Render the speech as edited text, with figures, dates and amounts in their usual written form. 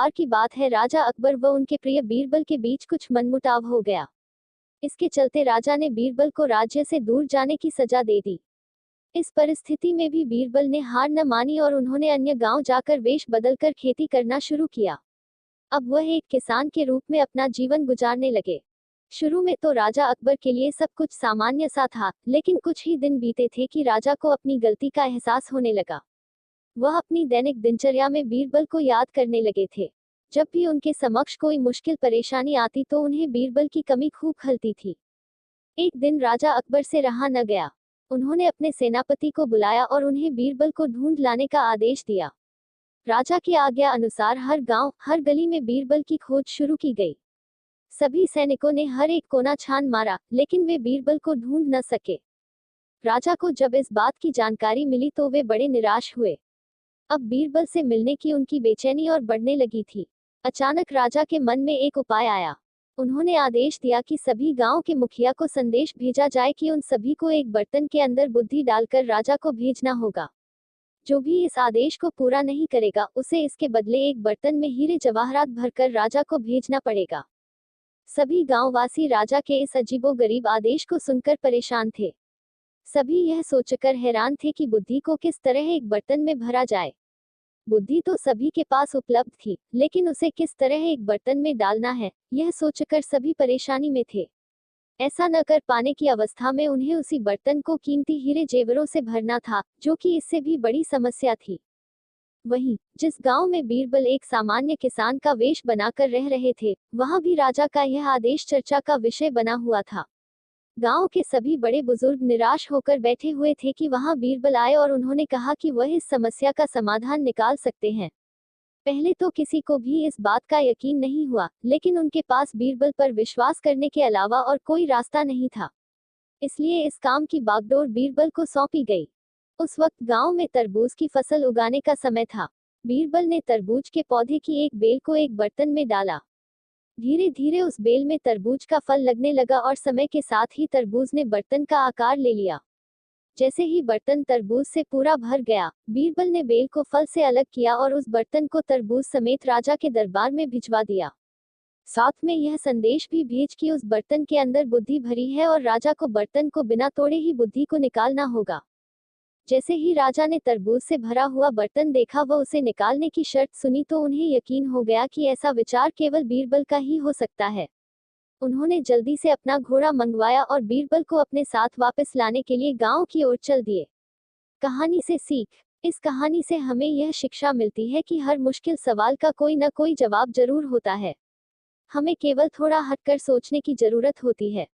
बार की बात है, राजा अकबर व उनके प्रिय बीरबल के बीच कुछ मनमुटाव हो गया। इसके चलते राजा ने बीरबल को राज्य से दूर जाने की सजा दे दी। इस परिस्थिति में भी बीरबल ने हार न मानी और उन्होंने अन्य गांव जाकर वेश बदलकर खेती करना शुरू किया। अब वह एक किसान के रूप में अपना जीवन गुजारने लगे। शुरू में तो राजा अकबर के लिए सब कुछ सामान्य सा था, लेकिन कुछ ही दिन बीते थे कि राजा को अपनी गलती का एहसास होने लगा। वह अपनी दैनिक दिनचर्या में बीरबल को याद करने लगे थे। जब भी उनके समक्ष कोई मुश्किल परेशानी आती तो उन्हें बीरबल की कमी खूब खलती थी। एक दिन राजा अकबर से रहा न गया। उन्होंने अपने सेनापति को बुलाया और उन्हें बीरबल को ढूंढ लाने का आदेश दिया। राजा की आज्ञा अनुसार हर गांव, हर गली में बीरबल की खोज शुरू की गई। सभी सैनिकों ने हर एक कोना छान मारा, लेकिन वे बीरबल को ढूंढ न सके। राजा को जब इस बात की जानकारी मिली तो वे बड़े निराश हुए। अब बीरबल से मिलने की उनकी बेचैनी और बढ़ने लगी थी। अचानक राजा के मन में एक उपाय आया। उन्होंने आदेश दिया कि सभी गांव के मुखिया को संदेश भेजा जाए कि उन सभी को एक बर्तन के अंदर बुद्धि डालकर राजा को भेजना होगा। जो भी इस आदेश को पूरा नहीं करेगा, उसे इसके बदले एक बर्तन में हीरे जवाहरात भरकर राजा को भेजना पड़ेगा। सभी गांववासी राजा के इस अजीबोगरीब आदेश को सुनकर परेशान थे। सभी यह सोचकर हैरान थे कि बुद्धि को किस तरह एक बर्तन में भरा जाए। बुद्धि तो सभी के पास उपलब्ध थी, लेकिन उसे किस तरह एक बर्तन में डालना है, यह सोचकर सभी परेशानी में थे। ऐसा न कर पाने की अवस्था में उन्हें उसी बर्तन को कीमती हीरे जेवरों से भरना था, जो कि इससे भी बड़ी समस्या थी। वहीं जिस गांव में बीरबल एक सामान्य किसान का वेश बनाकर रह रहे थे, वहां भी राजा का यह आदेश चर्चा का विषय बना हुआ था। गांव के सभी बड़े बुजुर्ग निराश होकर बैठे हुए थे कि वहां बीरबल आए और उन्होंने कहा कि वह इस समस्या का समाधान निकाल सकते हैं। पहले तो किसी को भी इस बात का यकीन नहीं हुआ, लेकिन उनके पास बीरबल पर विश्वास करने के अलावा और कोई रास्ता नहीं था। इसलिए इस काम की बागडोर बीरबल को सौंपी गई। उस वक्त गांव में तरबूज की फसल उगाने का समय था। बीरबल ने तरबूज के पौधे की एक बेल को एक बर्तन में डाला। धीरे धीरे उस बेल में तरबूज का फल लगने लगा और समय के साथ ही तरबूज ने बर्तन का आकार ले लिया। जैसे ही बर्तन तरबूज से पूरा भर गया, बीरबल ने बेल को फल से अलग किया और उस बर्तन को तरबूज समेत राजा के दरबार में भिजवा दिया। साथ में यह संदेश भी भेज कि उस बर्तन के अंदर बुद्धि भरी है और राजा को बर्तन को बिना तोड़े ही बुद्धि को निकालना होगा। जैसे ही राजा ने तरबूज से भरा हुआ बर्तन देखा व उसे निकालने की शर्त सुनी तो उन्हें यकीन हो गया कि ऐसा विचार केवल बीरबल का ही हो सकता है। उन्होंने जल्दी से अपना घोड़ा मंगवाया और बीरबल को अपने साथ वापस लाने के लिए गांव की ओर चल दिए। कहानी से सीख। इस कहानी से हमें यह शिक्षा मिलती है कि हर मुश्किल सवाल का कोई न कोई जवाब जरूर होता है। हमें केवल थोड़ा हटकर सोचने की जरूरत होती है।